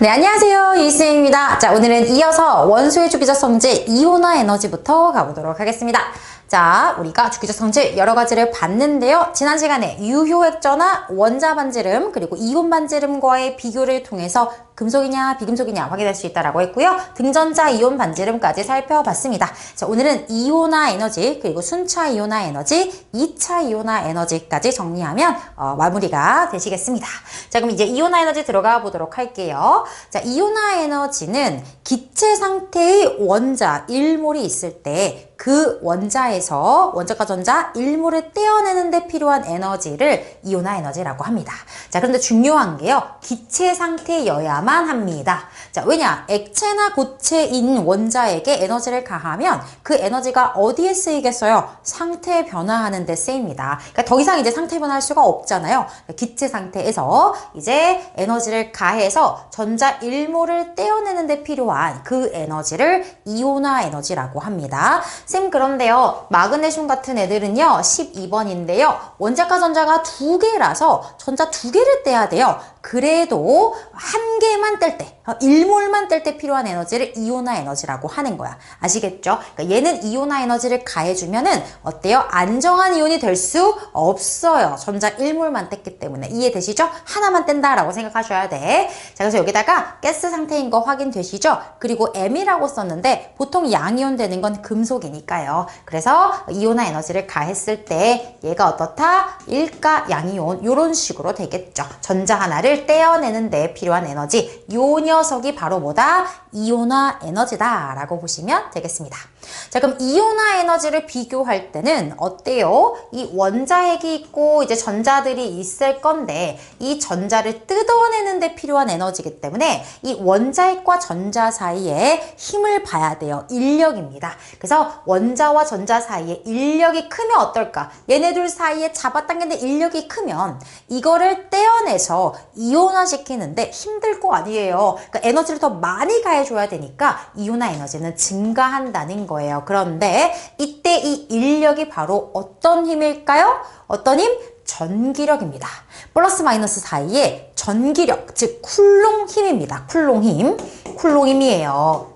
네, 안녕하세요. 이수영입니다. 자, 오늘은 이어서 원소의 주기적 성질 이온화 에너지부터 가보도록 하겠습니다. 자, 우리가 주기적 성질 여러 가지를 봤는데요. 지난 시간에 유효액전화, 원자 반지름, 그리고 이온 반지름과의 비교를 통해서 금속이냐 비금속이냐 확인할 수 있다라고 했고요. 등전자 이온 반지름까지 살펴봤습니다. 자, 오늘은 이온화 에너지, 그리고 순차 이온화 에너지, 2차 이온화 에너지까지 정리하면 마무리가 되시겠습니다. 자, 그럼 이제 이온화 에너지 들어가 보도록 할게요. 자, 이온화 에너지는 기체 상태의 원자 1몰이 있을 때 그 원자에서 원자과 전자 1몰을 떼어내는 데 필요한 에너지를 이온화 에너지라고 합니다. 자, 그런데 중요한 게요. 기체 상태여야만 합니다. 자, 왜냐? 액체나 고체인 원자에게 에너지를 가하면 그 에너지가 어디에 쓰이겠어요? 상태 변화하는 데 쓰입니다. 그러니까 더 이상 이제 상태 변화할 수가 없잖아요. 기체 상태에서 이제 에너지를 가해서 전자 1몰을 떼어내는 데 필요한 그 에너지를 이온화 에너지라고 합니다. 쌤, 그런데요, 마그네슘 같은 애들은요 12번인데요 원자과 전자가 두 개라서 전자 두 개를 떼야 돼요. 그래도 한 개만 뗄 때, 1몰만 뗄 때 필요한 에너지를 이온화 에너지라고 하는 거야. 아시겠죠? 그러니까 얘는 이온화 에너지를 가해주면은 어때요? 안정한 이온이 될 수 없어요. 전자 1몰만 뗐기 때문에. 이해되시죠? 하나만 뗀다라고 생각하셔야 돼. 자, 그래서 여기다가 가스 상태인 거 확인되시죠? 그리고 M이라고 썼는데 보통 양이온 되는 건 금속이니까요. 그래서 이온화 에너지를 가했을 때 얘가 어떻다? 일가 양이온 이런 식으로 되겠죠. 전자 하나를 떼어내는 데 필요한 에너지, 요 녀석이 바로 뭐다? 이온화 에너지다 라고 보시면 되겠습니다. 자, 그럼 이온화 에너지를 비교할 때는 어때요? 이 원자핵이 있고 이제 전자들이 있을 건데 이 전자를 뜯어내는 데 필요한 에너지이기 때문에 이 원자핵과 전자 사이에 힘을 봐야 돼요. 인력입니다. 그래서 원자와 전자 사이에 인력이 크면 어떨까? 얘네들 사이에 잡아당기는 인력이 크면 이거를 떼어내서 이온화시키는데 힘들 거 아니에요. 그러니까 에너지를 더 많이 가해줘야 되니까 이온화 에너지는 증가한다는 거예요. 그런데 이때 이 인력이 바로 어떤 힘일까요? 어떤 힘? 전기력입니다. 플러스 마이너스 사이에 전기력, 즉 쿨롱 힘입니다. 쿨롱 힘, 쿨롱 힘이에요.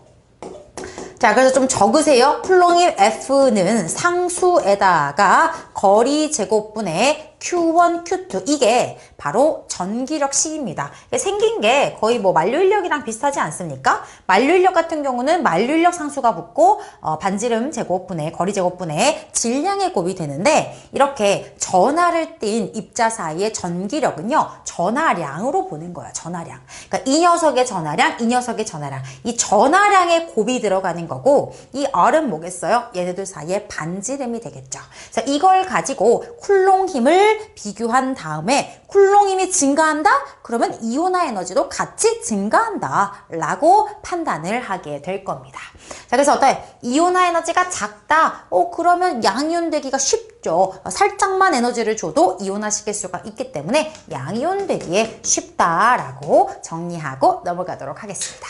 자, 그래서 좀 적으세요. 쿨롱힘 F는 상수에다가 거리 제곱분의 Q1, Q2 이게 바로 전기력 C입니다. 생긴 게 거의 뭐 만류인력이랑 비슷하지 않습니까? 만류인력 같은 경우는 만류인력 상수가 붙고 반지름 제곱분의 거리 제곱분의 질량의 곱이 되는데 이렇게 전하를 띤 입자 사이의 전기력은요 전하량으로 보는 거야. 전하량. 그러니까 이 녀석의 전하량, 이 녀석의 전하량. 이 전하량의 곱이 들어가는 거고 이 R은 뭐겠어요? 얘네들 사이에 반지름이 되겠죠. 그래서 이걸 가지고 쿨롱 힘을 비교한 다음에 쿨롱 힘이 증가한다? 그러면 이온화 에너지도 같이 증가한다 라고 판단을 하게 될 겁니다. 자, 그래서 어때? 이온화 에너지가 작다? 그러면 양이온 되기가 쉽죠. 살짝만 에너지를 줘도 이온화 시킬 수가 있기 때문에 양이온 되기에 쉽다라고 정리하고 넘어가도록 하겠습니다.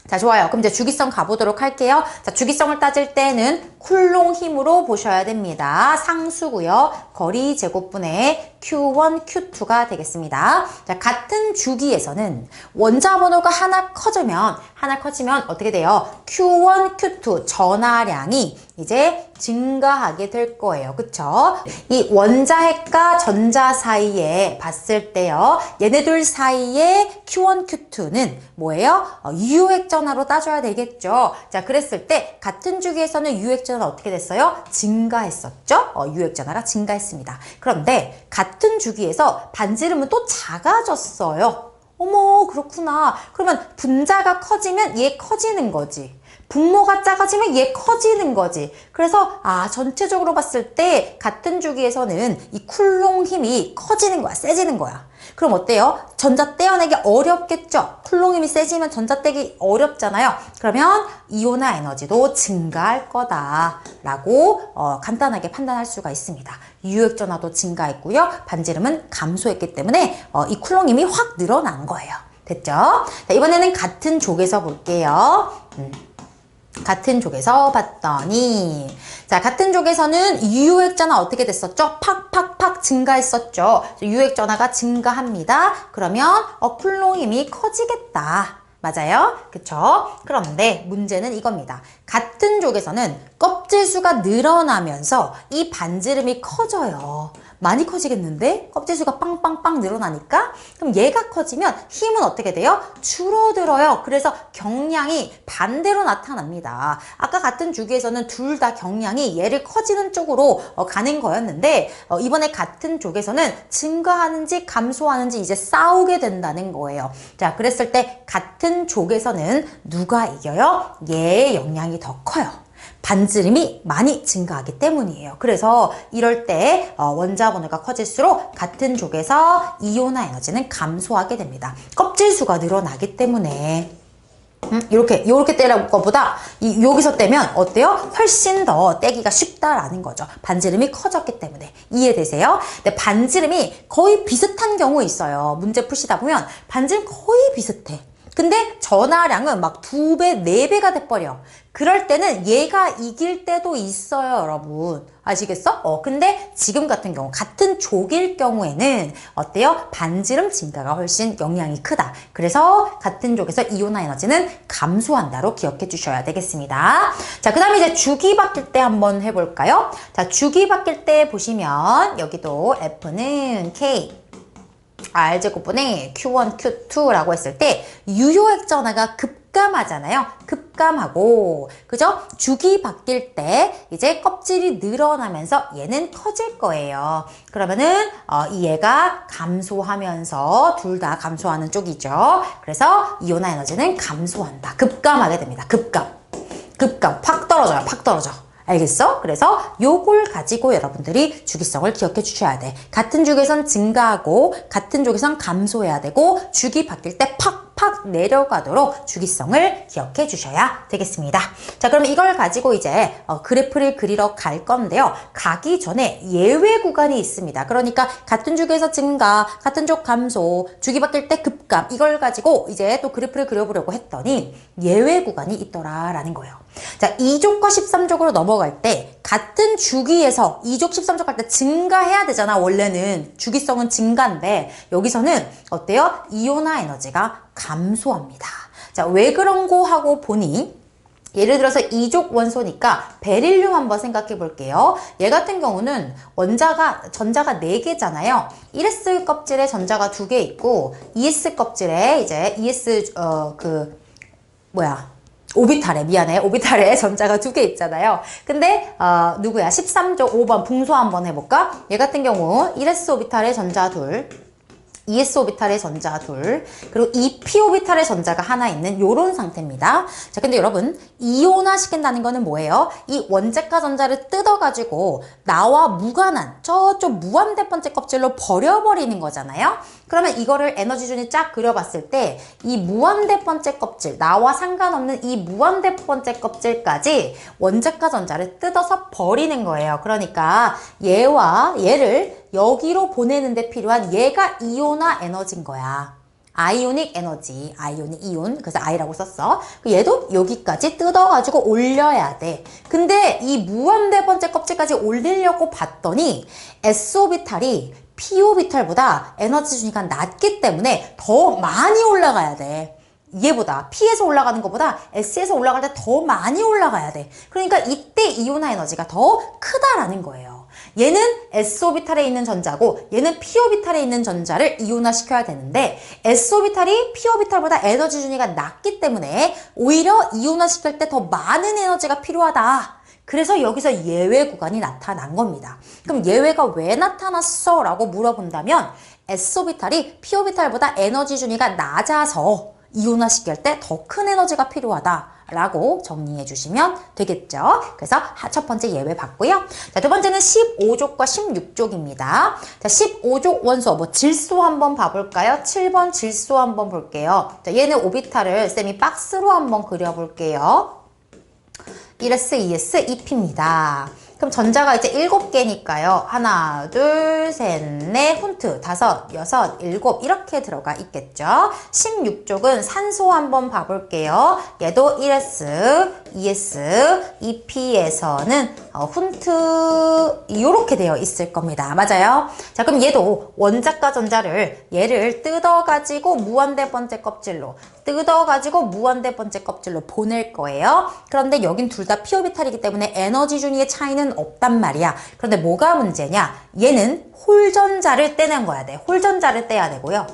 자, 좋아요. 그럼 이제 주기성 가보도록 할게요. 자, 주기성을 따질 때는 쿨롱 힘으로 보셔야 됩니다. 상수고요. 거리 제곱분의 Q1, Q2가 되겠습니다. 자, 같은 주기에서는 원자 번호가 하나 커지면 어떻게 돼요? Q1, Q2 전하량이 이제 증가하게 될 거예요. 그쵸? 이 원자핵과 전자 사이에 봤을 때요. 얘네들 사이에 Q1, Q2는 뭐예요? 유효액 전화로 따져야 되겠죠. 자, 그랬을 때 같은 주기에서는 유효액 전화가 어떻게 됐어요? 증가했었죠? 유효액 전화가 증가했습니다. 그런데 같은 주기에서 반지름은 또 작아졌어요. 어머, 그렇구나. 그러면 분자가 커지면 얘 커지는 거지. 분모가 작아지면 얘 커지는 거지. 그래서 전체적으로 봤을 때 같은 주기에서는 이 쿨롱 힘이 커지는 거야. 세지는 거야. 그럼 어때요? 전자 떼어내기 어렵겠죠? 쿨롱 힘이 세지면 전자 떼기 어렵잖아요. 그러면 이온화 에너지도 증가할 거다라고 간단하게 판단할 수가 있습니다. 유효액 전화도 증가했고요. 반지름은 감소했기 때문에 이 쿨롱 힘이 확 늘어난 거예요. 됐죠? 자, 이번에는 같은 족에서 볼게요. 같은 쪽에서 봤더니 자 같은 쪽에서는 유효액전화 어떻게 됐었죠? 팍팍팍 증가했었죠. 유효액전화가 증가합니다. 그러면 쿨롱 힘이 커지겠다. 맞아요? 그쵸? 그런데 문제는 이겁니다. 같은 쪽에서는 껍질 수가 늘어나면서 이 반지름이 커져요. 많이 커지겠는데? 껍질 수가 빵빵빵 늘어나니까? 그럼 얘가 커지면 힘은 어떻게 돼요? 줄어들어요. 그래서 경량이 반대로 나타납니다. 아까 같은 주기에서는 둘 다 경량이 얘를 커지는 쪽으로 가는 거였는데 이번에 같은 쪽에서는 증가하는지 감소하는지 이제 싸우게 된다는 거예요. 자, 그랬을 때 같은 쪽에서는 누가 이겨요? 얘의 영향이 더 커요. 반지름이 많이 증가하기 때문이에요. 그래서 이럴 때 원자 번호가 커질수록 같은 쪽에서 이온화 에너지는 감소하게 됩니다. 껍질 수가 늘어나기 때문에 요렇게 떼는 것보다 여기서 떼면 어때요? 훨씬 더 떼기가 쉽다라는 거죠. 반지름이 커졌기 때문에. 이해되세요? 근데 반지름이 거의 비슷한 경우 있어요. 문제 푸시다 보면 반지름 거의 비슷해. 근데 전하량은 막 2배, 4배가 돼버려. 그럴 때는 얘가 이길 때도 있어요, 여러분. 아시겠어? 근데 지금 같은 경우, 같은 족일 경우에는 어때요? 반지름 증가가 훨씬 영향이 크다. 그래서 같은 족에서 이온화 에너지는 감소한다로 기억해 주셔야 되겠습니다. 자, 그 다음에 이제 주기 바뀔 때 한번 해볼까요? 자, 주기 바뀔 때 보시면 여기도 F는 K. R제곱분의 Q1, Q2라고 했을 때 유효액 전하가 급감하잖아요. 급감하고 그죠? 주기 바뀔 때 이제 껍질이 늘어나면서 얘는 커질 거예요. 그러면은 이 얘가 감소하면서 둘 다 감소하는 쪽이죠. 그래서 이온화 에너지는 감소한다. 급감하게 됩니다. 급감 확 떨어져요. 팍 떨어져. 알겠어? 그래서 요걸 가지고 여러분들이 주기성을 기억해 주셔야 돼. 같은 주기에선 증가하고 같은 주기에선 감소해야 되고 주기 바뀔 때 팍팍 내려가도록 주기성을 기억해 주셔야 되겠습니다. 자, 그럼 이걸 가지고 이제 그래프를 그리러 갈 건데요. 가기 전에 예외 구간이 있습니다. 그러니까 같은 주기에서 증가, 같은 주 감소, 주기 바뀔 때 급감 이걸 가지고 이제 또 그래프를 그려보려고 했더니 예외 구간이 있더라라는 거예요. 자, 2족과 13족으로 넘어갈 때 같은 주기에서 2족, 13족 할 때 증가해야 되잖아. 원래는 주기성은 증가인데 여기서는 어때요? 이온화 에너지가 감소합니다. 자, 왜 그런 거 하고 보니 예를 들어서 2족 원소니까 베릴륨 한번 생각해 볼게요. 얘 같은 경우는 전자가 4개잖아요. 1s 껍질에 전자가 2개 있고 2s 껍질에 이제 오비탈에 전자가 2개 있잖아요. 근데 누구야? 13족 5번 붕소 한번 해볼까? 얘 같은 경우 1s 오비탈에 전자 둘, 2s 오비탈에 전자 둘, 그리고 2p 오비탈에 전자가 하나 있는 요런 상태입니다. 자, 근데 여러분 이온화 시킨다는 거는 뭐예요? 이 원자과 전자를 뜯어가지고 나와 무관한 저쪽 무한대 번째 껍질로 버려버리는 거잖아요. 그러면 이거를 에너지준이 쫙 그려봤을 때 이 무한대 번째 껍질, 나와 상관없는 이 무한대 번째 껍질까지 원자과 전자를 뜯어서 버리는 거예요. 그러니까 얘와 얘를 여기로 보내는 데 필요한 얘가 이온화 에너지인 거야. 아이오닉 에너지, 아이오닉 이온, 그래서 I라고 썼어. 얘도 여기까지 뜯어가지고 올려야 돼. 근데 이 무한대 번째 껍질까지 올리려고 봤더니 S오비탈이 P오비탈보다 에너지 준위가 낮기 때문에 더 많이 올라가야 돼. 얘보다 P에서 올라가는 것보다 S에서 올라갈 때 더 많이 올라가야 돼. 그러니까 이때 이온화 에너지가 더 크다라는 거예요. 얘는 S오비탈에 있는 전자고 얘는 P오비탈에 있는 전자를 이온화시켜야 되는데 S오비탈이 P오비탈보다 에너지 준위가 낮기 때문에 오히려 이온화시킬 때 더 많은 에너지가 필요하다. 그래서 여기서 예외 구간이 나타난 겁니다. 그럼 예외가 왜 나타났어? 라고 물어본다면 S오비탈이 P오비탈보다 에너지 준위가 낮아서 이온화시킬 때 더 큰 에너지가 필요하다라고 정리해 주시면 되겠죠. 그래서 첫 번째 예외 봤고요. 자, 두 번째는 15족과 16족입니다. 자, 15족 원소, 질소 한번 봐볼까요? 7번 질소 한번 볼게요. 자, 얘는 오비탈을 쌤이 박스로 한번 그려볼게요. 1s, 2s, 2p입니다. 그럼 전자가 이제 7개니까요. 하나, 둘, 셋, 넷, 훈트, 다섯, 여섯, 일곱 이렇게 들어가 있겠죠. 16쪽은 산소 한번 봐볼게요. 얘도 1s, 2s, 2p에서는 훈트 이렇게 되어 있을 겁니다. 맞아요? 자, 그럼 얘도 원자과 전자를 얘를 뜯어가지고 무한대 번째 껍질로 보낼 거예요. 그런데 여긴 둘 다 p 오비탈이기 때문에 에너지 준위의 차이는 없단 말이야. 그런데 뭐가 문제냐? 얘는 홀전자를 떼는 거야 돼. 홀전자를 떼야 되고요.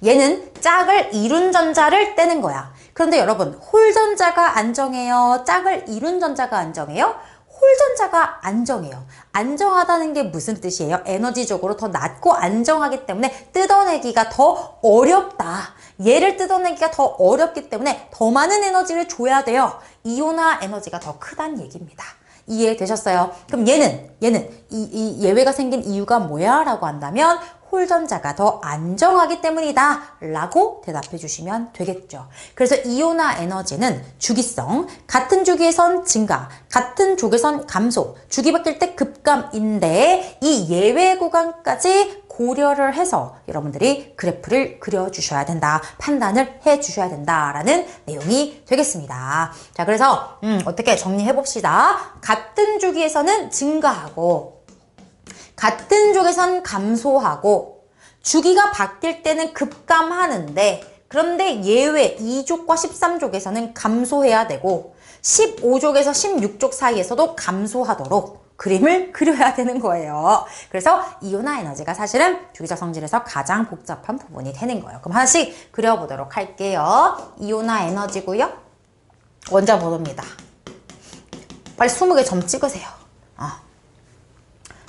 얘는 짝을 이룬 전자를 떼는 거야. 그런데 여러분, 홀전자가 안정해요? 짝을 이룬 전자가 안정해요? 홀전자가 안정해요. 안정하다는 게 무슨 뜻이에요? 에너지적으로 더 낮고 안정하기 때문에 뜯어내기가 더 어렵다. 얘를 뜯어내기가 더 어렵기 때문에 더 많은 에너지를 줘야 돼요. 이온화 에너지가 더 크다는 얘기입니다. 이해되셨어요? 그럼 얘는 이 예외가 생긴 이유가 뭐야? 라고 한다면 홀전자가 더 안정하기 때문이다 라고 대답해 주시면 되겠죠. 그래서 이온화 에너지는 주기성, 같은 주기에선 증가, 같은 쪽에선 감소, 주기 바뀔 때 급감인데 이 예외 구간까지 고려를 해서 여러분들이 그래프를 그려주셔야 된다, 판단을 해주셔야 된다라는 내용이 되겠습니다. 자, 그래서 어떻게 정리해 봅시다. 같은 주기에서는 증가하고 같은 쪽에선 감소하고 주기가 바뀔 때는 급감하는데 그런데 예외 2족과 13족에서는 감소해야 되고 15족에서 16족 사이에서도 감소하도록 그림을 그려야 되는 거예요. 그래서 이온화 에너지가 사실은 주기적 성질에서 가장 복잡한 부분이 되는 거예요. 그럼 하나씩 그려보도록 할게요. 이온화 에너지고요. 원자번호입니다. 빨리 20개 점 찍으세요.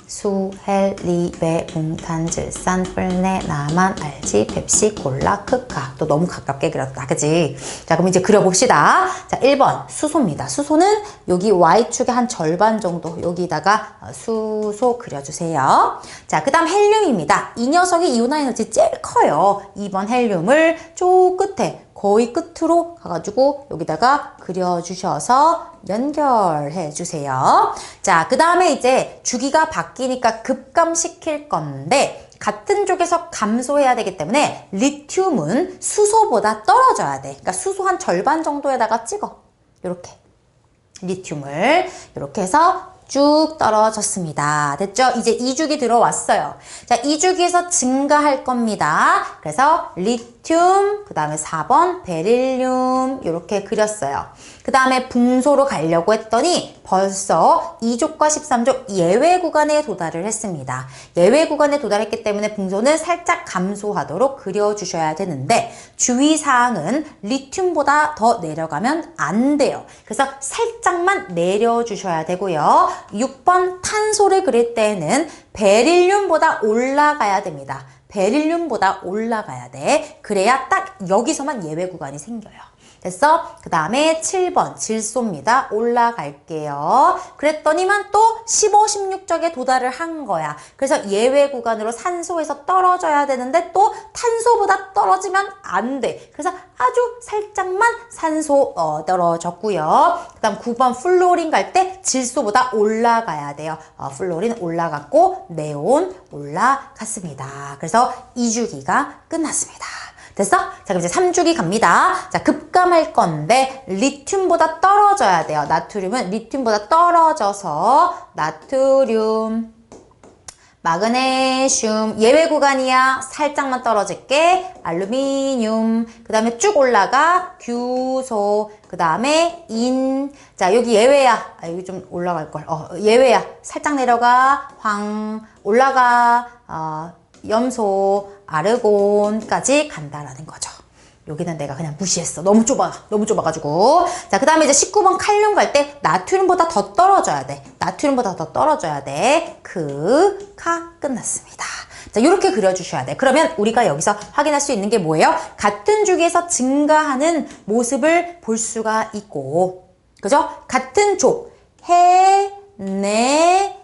수, 헬, 리, 베, 뭉탄, 질산, 뿔네, 나만, 알지, 펩시, 콜라, 크카. 또 너무 가깝게 그렸다. 그지? 자, 그럼 이제 그려봅시다. 자, 1번 수소입니다. 수소는 여기 Y축의 한 절반 정도 여기다가 수소 그려주세요. 자, 그 다음 헬륨입니다. 이 녀석이 이온화 에너지 제일 커요. 2번 헬륨을 저 끝에 거의 끝으로 가가지고 여기다가 그려주셔서 연결해 주세요. 자, 그 다음에 이제 주기가 바뀌니까 급감시킬 건데 같은 쪽에서 감소해야 되기 때문에 리튬은 수소보다 떨어져야 돼. 그러니까 수소 한 절반 정도에다가 찍어. 이렇게 리튬을 이렇게 해서 쭉 떨어졌습니다. 됐죠? 이제 2주기 들어왔어요. 자, 2주기에서 증가할 겁니다. 그래서 리튬, 그 다음에 4번 베릴륨 이렇게 그렸어요. 그 다음에 붕소로 가려고 했더니 벌써 2족과 13족 예외 구간에 도달을 했습니다. 예외 구간에 도달했기 때문에 붕소는 살짝 감소하도록 그려주셔야 되는데 주의사항은 리튬보다 더 내려가면 안 돼요. 그래서 살짝만 내려주셔야 되고요. 6번 탄소를 그릴 때에는 베릴륨보다 올라가야 됩니다. 베릴륨보다 올라가야 돼. 그래야 딱 여기서만 예외 구간이 생겨요. 됐어? 그 다음에 7번 질소입니다. 올라갈게요. 그랬더니만 또 15, 16쪽에 도달을 한 거야. 그래서 예외 구간으로 산소에서 떨어져야 되는데 또 탄소보다 떨어지면 안 돼. 그래서 아주 살짝만 산소 떨어졌고요. 그 다음 9번 플로린 갈 때 질소보다 올라가야 돼요. 플로린 올라갔고 네온 올라갔습니다. 그래서 2주기가 끝났습니다. 됐어? 자, 그럼 이제 3주기 갑니다. 자, 급감할 건데 리튬보다 떨어져야 돼요. 나트륨은 리튬보다 떨어져서 나트륨, 마그네슘, 예외 구간이야. 살짝만 떨어질게. 알루미늄, 그 다음에 쭉 올라가. 규소, 그 다음에 인. 자, 여기 예외야. 여기 좀 올라갈걸. 예외야. 살짝 내려가. 황, 올라가. 염소, 아르곤까지 간다라는 거죠. 여기는 내가 그냥 무시했어. 너무 좁아가지고. 자, 그 다음에 이제 19번 칼륨 갈 때 나트륨보다 더 떨어져야 돼. 나트륨보다 더 떨어져야 돼. 카 끝났습니다. 자, 이렇게 그려주셔야 돼. 그러면 우리가 여기서 확인할 수 있는 게 뭐예요? 같은 주기에서 증가하는 모습을 볼 수가 있고, 그죠? 같은 족, 해, 네,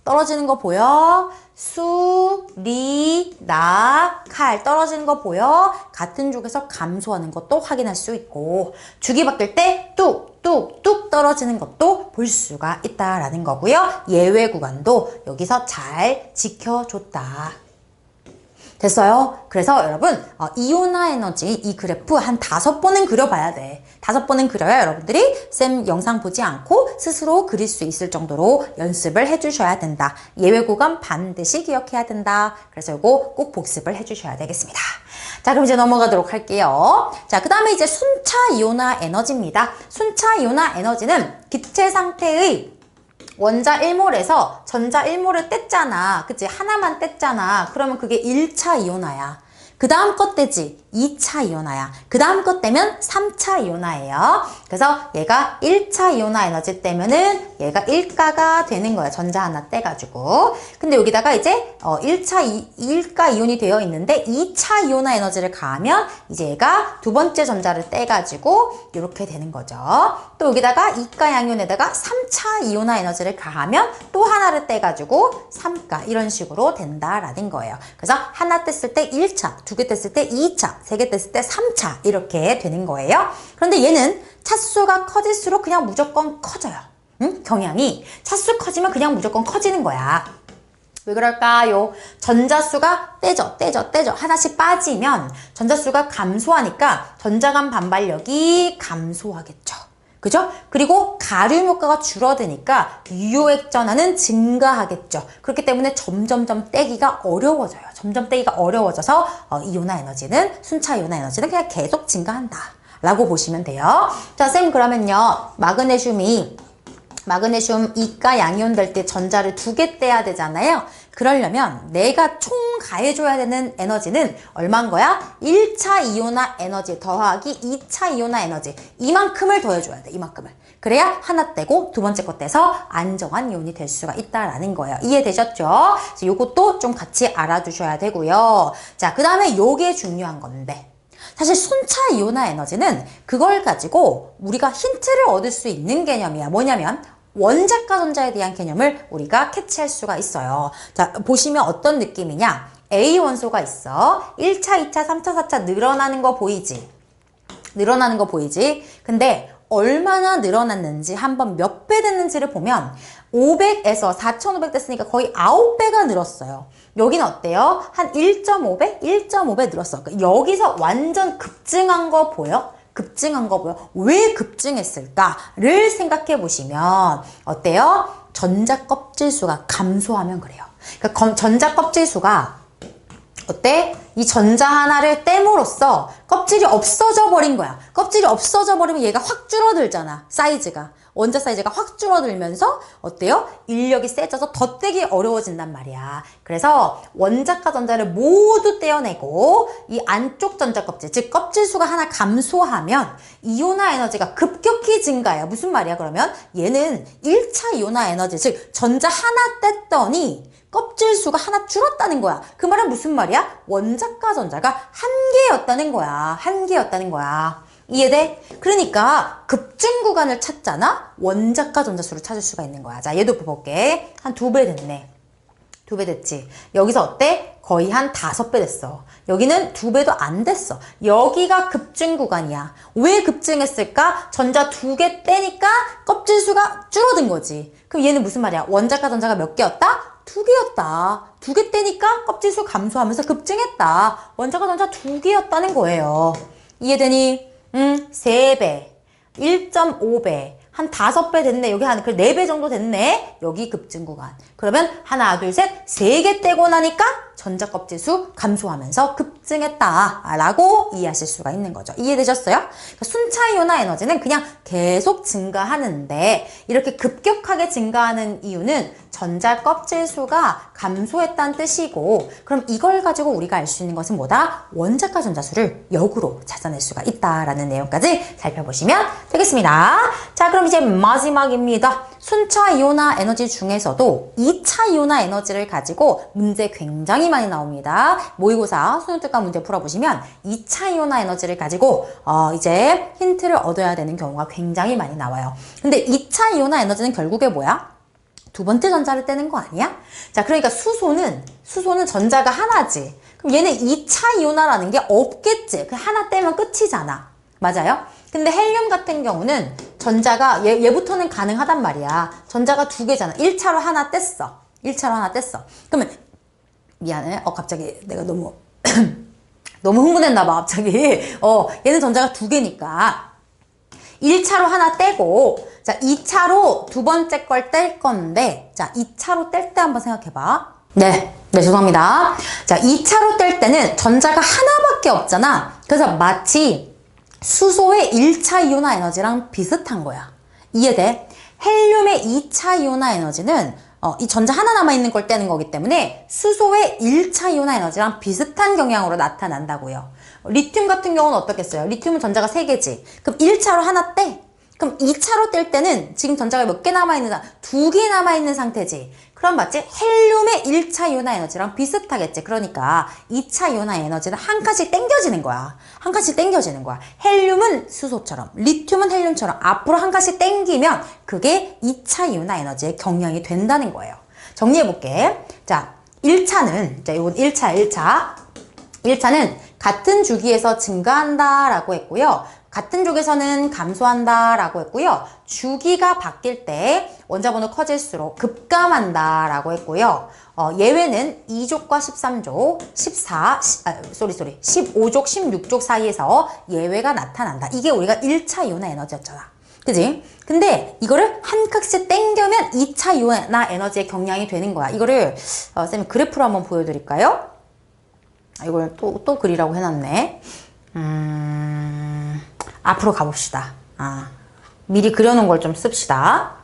떨어지는 거 보여? 수, 리, 나, 칼 떨어지는 거 보여? 같은 쪽에서 감소하는 것도 확인할 수 있고 주기 바뀔 때 뚝, 뚝뚝뚝 떨어지는 것도 볼 수가 있다라는 거고요. 예외 구간도 여기서 잘 지켜줬다. 됐어요? 그래서 여러분 이온화 에너지 이 그래프 한 5번은 그려봐야 돼. 5번은 그려야 여러분들이 쌤 영상 보지 않고 스스로 그릴 수 있을 정도로 연습을 해주셔야 된다. 예외 구간 반드시 기억해야 된다. 그래서 이거 꼭 복습을 해주셔야 되겠습니다. 자, 그럼 이제 넘어가도록 할게요. 자, 그 다음에 이제 순차 이온화 에너지입니다. 순차 이온화 에너지는 기체 상태의 원자 1몰에서 전자 1몰을 뗐잖아. 그치? 하나만 뗐잖아. 그러면 그게 1차 이온화야. 그 다음 것 떼지 2차 이온화야. 그 다음 것 떼면 3차 이온화예요. 그래서 얘가 1차 이온화 에너지 떼면은 얘가 1가가 되는 거야. 전자 하나 떼가지고. 근데 여기다가 이제 1가 이온이 되어 있는데 2차 이온화 에너지를 가하면 이제 얘가 두 번째 전자를 떼가지고 이렇게 되는 거죠. 또 여기다가 2가 양이온에다가 3차 이온화 에너지를 가하면 또 하나를 떼가지고 3가 이런 식으로 된다라는 거예요. 그래서 하나 뗐을 때 1차, 두 개 뗐을 때 2차, 세 개 뗐을 때 3차 이렇게 되는 거예요. 그런데 얘는 차수가 커질수록 그냥 무조건 커져요. 응? 경향이 차수 커지면 그냥 무조건 커지는 거야. 왜 그럴까요? 전자수가 떼져 하나씩 빠지면 전자수가 감소하니까 전자간 반발력이 감소하겠죠. 그죠? 그리고 가륨 효과가 줄어드니까 유효액 전하는 증가하겠죠. 그렇기 때문에 점점점 떼기가 어려워져요. 점점 떼기가 어려워져서 이온화 에너지는 순차 이온화 에너지는 그냥 계속 증가한다 라고 보시면 돼요. 자, 쌤 그러면요. 마그네슘 2가 양이온 될 때 전자를 2개 떼야 되잖아요. 그러려면 내가 총 가해줘야 되는 에너지는 얼마인 거야? 1차 이온화 에너지 더하기 2차 이온화 에너지 이만큼을 더해줘야 돼. 이만큼을. 그래야 하나 떼고 두 번째 거 떼서 안정한 이온이 될 수가 있다라는 거예요. 이해되셨죠? 그래서 요것도 좀 같이 알아두셔야 되고요. 자, 그 다음에 요게 중요한 건데 사실 순차 이온화 에너지는 그걸 가지고 우리가 힌트를 얻을 수 있는 개념이야. 뭐냐면 원자과 전자에 대한 개념을 우리가 캐치할 수가 있어요. 자, 보시면 어떤 느낌이냐? A 원소가 있어. 1차, 2차, 3차, 4차 늘어나는 거 보이지? 늘어나는 거 보이지? 근데 얼마나 늘어났는지 한번 몇 배 됐는지를 보면 500에서 4500 됐으니까 거의 9배가 늘었어요. 여기는 어때요? 한 1.5배? 1.5배 늘었어. 여기서 완전 급증한 거 보여? 급증한 거 보여? 왜 급증했을까를 생각해 보시면 어때요? 전자 껍질 수가 감소하면 그래요. 그러니까 전자 껍질 수가 어때? 이 전자 하나를 떼므로써 껍질이 없어져 버린 거야. 껍질이 없어져 버리면 얘가 확 줄어들잖아. 사이즈가. 원자 사이즈가 확 줄어들면서 어때요? 인력이 세져서 더 떼기 어려워진단 말이야. 그래서 원자과 전자를 모두 떼어내고 이 안쪽 전자 껍질, 즉 껍질 수가 하나 감소하면 이온화 에너지가 급격히 증가해요. 무슨 말이야 그러면? 얘는 1차 이온화 에너지, 즉 전자 하나 뗐더니 껍질 수가 하나 줄었다는 거야. 그 말은 무슨 말이야? 원자과 전자가 한 개였다는 거야. 한 개였다는 거야. 이해돼? 그러니까 급증 구간을 찾잖아? 원자과 전자수를 찾을 수가 있는 거야. 자, 얘도 볼게. 한 2배 됐네. 2배 됐지? 여기서 어때? 거의 한 5배 됐어. 여기는 2배도 안 됐어. 여기가 급증 구간이야. 왜 급증했을까? 전자 2개 떼니까 껍질 수가 줄어든 거지. 그럼 얘는 무슨 말이야? 원자과 전자가 몇 개였다? 2개였다. 2개 떼니까 껍질수 감소하면서 급증했다. 원자과 전자 2개였다는 거예요. 이해되니? 3배, 1.5배, 한 5배 됐네. 여기 한 4배 정도 됐네. 여기 급증 구간. 그러면 하나, 둘, 셋, 3개 떼고 나니까 전자 껍질수 감소하면서 급증했다 라고 이해하실 수가 있는 거죠. 이해되셨어요? 그러니까 순차 이온화 에너지는 그냥 계속 증가하는데 이렇게 급격하게 증가하는 이유는 전자 껍질 수가 감소했다는 뜻이고, 그럼 이걸 가지고 우리가 알 수 있는 것은 뭐다? 원자과 전자수를 역으로 찾아낼 수가 있다라는 내용까지 살펴보시면 되겠습니다. 자, 그럼 이제 마지막입니다. 순차 이온화 에너지 중에서도 2차 이온화 에너지를 가지고 문제 굉장히 많이 나옵니다. 모의고사 수능특강 문제 풀어보시면 2차 이온화 에너지를 가지고 이제 힌트를 얻어야 되는 경우가 굉장히 많이 나와요. 근데 2차 이온화 에너지는 결국에 뭐야? 두 번째 전자를 떼는 거 아니야? 자, 그러니까 수소는 전자가 하나지. 그럼 얘는 2차 이온화라는 게 없겠지. 그냥 하나 떼면 끝이잖아. 맞아요? 근데 헬륨 같은 경우는 전자가 얘부터는 가능하단 말이야. 전자가 두 개잖아. 1차로 하나 뗐어. 1차로 하나 뗐어. 그러면 미안해. 갑자기 내가 너무 너무 흥분했나 봐. 갑자기. 얘는 전자가 두 개니까 1차로 하나 떼고 자 2차로 두 번째 걸 뗄 건데 자 2차로 뗄 때 한번 생각해봐. 네, 죄송합니다. 자 2차로 뗄 때는 전자가 하나밖에 없잖아. 그래서 마치 수소의 1차 이온화 에너지랑 비슷한 거야. 이해돼? 헬륨의 2차 이온화 에너지는 이 전자 하나 남아있는 걸 떼는 거기 때문에 수소의 1차 이온화 에너지랑 비슷한 경향으로 나타난다고요. 리튬 같은 경우는 어떻겠어요? 리튬은 전자가 3개지. 그럼 1차로 하나 떼. 그럼 2차로 뗄 때는 지금 전자가 몇 개 남아있는, 2개 남아있는 상태지. 그럼 마치 헬륨의 1차 이온화 에너지랑 비슷하겠지. 그러니까 2차 이온화 에너지는 한 칸씩 땡겨지는 거야. 한 칸씩 땡겨지는 거야. 헬륨은 수소처럼, 리튬은 헬륨처럼 앞으로 한 칸씩 땡기면 그게 2차 이온화 에너지의 경향이 된다는 거예요. 정리해볼게. 자, 1차는, 자, 이건 1차. 1차는 같은 주기에서 증가한다 라고 했고요. 같은 주기에서는 감소한다 라고 했고요. 주기가 바뀔 때 원자번호 커질수록 급감한다 라고 했고요. 예외는 2족과 13족, 15족, 16족 사이에서 예외가 나타난다. 이게 우리가 1차 이온화 에너지였잖아. 그지? 근데 이거를 한 칸씩 땡겨면 2차 이온화 에너지의 경향이 되는 거야. 이거를 쌤이 그래프로 한번 보여드릴까요? 이걸 또 그리라고 해놨네. 앞으로 가봅시다. 미리 그려놓은 걸 좀 씁시다.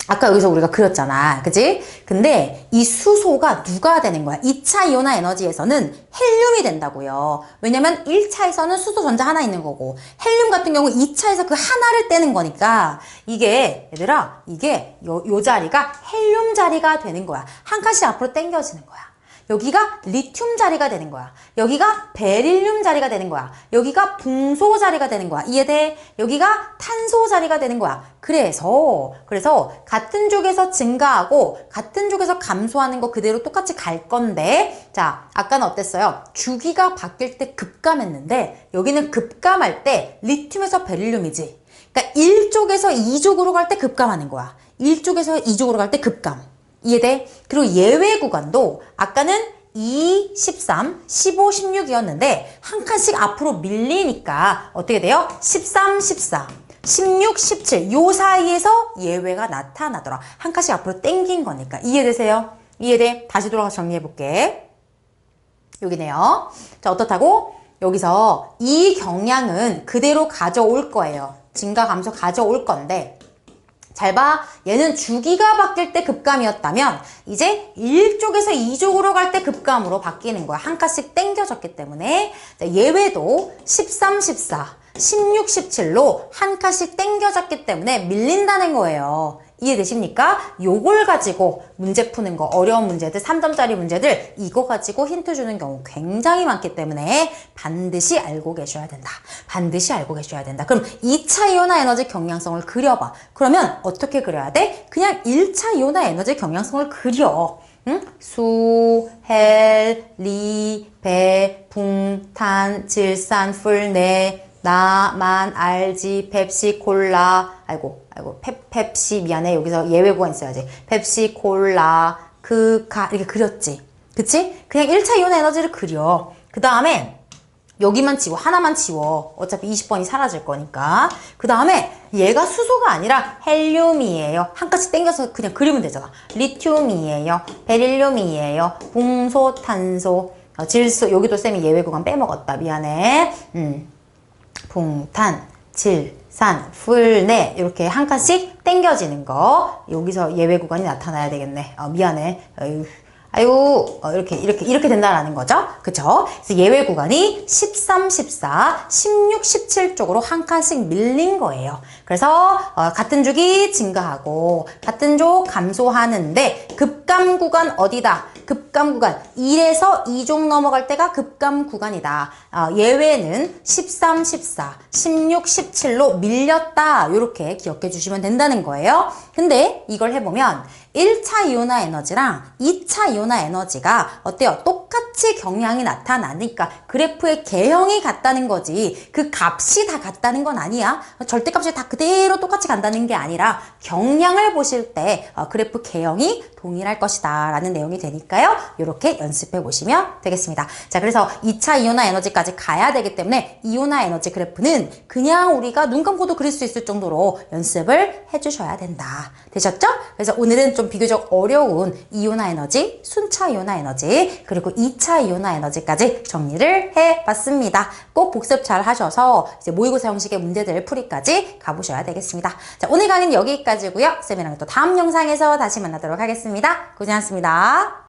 아까 여기서 우리가 그렸잖아. 그치? 근데 이 수소가 누가 되는 거야? 2차 이온화 에너지에서는 헬륨이 된다고요. 왜냐면 1차에서는 수소 전자 하나 있는 거고 헬륨 같은 경우 2차에서 그 하나를 떼는 거니까 이게 얘들아 이게 요 자리가 헬륨 자리가 되는 거야. 한 칸씩 앞으로 당겨지는 거야. 여기가 리튬 자리가 되는 거야. 여기가 베릴륨 자리가 되는 거야. 여기가 붕소 자리가 되는 거야. 이해돼? 여기가 탄소 자리가 되는 거야. 그래서 같은 쪽에서 증가하고 같은 쪽에서 감소하는 거 그대로 똑같이 갈 건데 자, 아까는 어땠어요? 주기가 바뀔 때 급감했는데 여기는 급감할 때 리튬에서 베릴륨이지. 그러니까 1쪽에서 2쪽으로 갈 때 급감하는 거야. 1쪽에서 2쪽으로 갈 때 급감. 이해돼? 그리고 예외 구간도 아까는 2, 13, 15, 16이었는데 한 칸씩 앞으로 밀리니까 어떻게 돼요? 13, 14, 16, 17 요 사이에서 예외가 나타나더라. 한 칸씩 앞으로 땡긴 거니까. 이해되세요? 이해돼? 다시 돌아가서 정리해볼게. 여기네요. 자, 어떻다고? 여기서 이 경향은 그대로 가져올 거예요. 증가, 감소 가져올 건데 잘 봐. 얘는 주기가 바뀔 때 급감이었다면 이제 1쪽에서 2쪽으로 갈 때 급감으로 바뀌는 거야. 한 칸씩 땡겨졌기 때문에 예외도 13, 14, 16, 17로 한 칸씩 땡겨졌기 때문에 밀린다는 거예요. 이해되십니까? 요걸 가지고 문제 푸는 거, 어려운 문제들, 3점짜리 문제들 이거 가지고 힌트 주는 경우 굉장히 많기 때문에 반드시 알고 계셔야 된다. 반드시 알고 계셔야 된다. 그럼 2차 이온화 에너지 경향성을 그려봐. 그러면 어떻게 그려야 돼? 그냥 1차 이온화 에너지 경향성을 그려. 응? 수, 헬, 리, 배, 붕, 탄, 질산, 풀, 내, 나, 만, 알지, 펩시, 콜라. 아이고, 펩시, 미안해. 여기서 예외 구간 있어야지. 펩시, 콜라, 이렇게 그렸지. 그치? 그냥 1차 이온화 에너지를 그려. 그 다음에 여기만 지워. 하나만 지워. 어차피 20번이 사라질 거니까. 그 다음에 얘가 수소가 아니라 헬륨이에요. 한 칸씩 당겨서 그냥 그리면 되잖아. 리튬이에요. 베릴륨이에요. 붕소, 탄소, 질소. 여기도 쌤이 예외 구간 빼먹었다. 미안해. 붕탄, 질, 산, 풀, 내 이렇게 한 칸씩 땡겨지는 거 여기서 예외 구간이 나타나야 되겠네. 미안해. 이렇게 된다라는 거죠. 그쵸? 그래서 예외 구간이 13, 14, 16, 17 쪽으로 한 칸씩 밀린 거예요. 그래서 같은 주기 증가하고 같은 족 감소하는데 급감 구간 어디다? 급감 구간 1에서 2족 넘어갈 때가 급감 구간이다. 예외는 13, 14, 16, 17로 밀렸다. 이렇게 기억해 주시면 된다는 거예요. 근데 이걸 해보면 1차 이온화 에너지랑 2차 이온화 에너지가 어때요? 똑같은 똑같이 경량이 나타나니까 그래프의 개형이 같다는 거지 그 값이 다 같다는 건 아니야. 절대값이 다 그대로 똑같이 간다는 게 아니라 경량을 보실 때 그래프 개형이 동일할 것이다 라는 내용이 되니까요. 이렇게 연습해 보시면 되겠습니다. 자, 그래서 2차 이온화 에너지까지 가야 되기 때문에 이온화 에너지 그래프는 그냥 우리가 눈 감고도 그릴 수 있을 정도로 연습을 해주셔야 된다. 되셨죠? 그래서 오늘은 좀 비교적 어려운 이온화 에너지, 순차 이온화 에너지, 그리고 2차 이온화 에너지까지 정리를 해봤습니다. 꼭 복습 잘 하셔서 이제 모의고사 형식의 문제들 풀이까지 가보셔야 되겠습니다. 자, 오늘 강의는 여기까지고요. 쌤이랑 또 다음 영상에서 다시 만나도록 하겠습니다. 고생하셨습니다.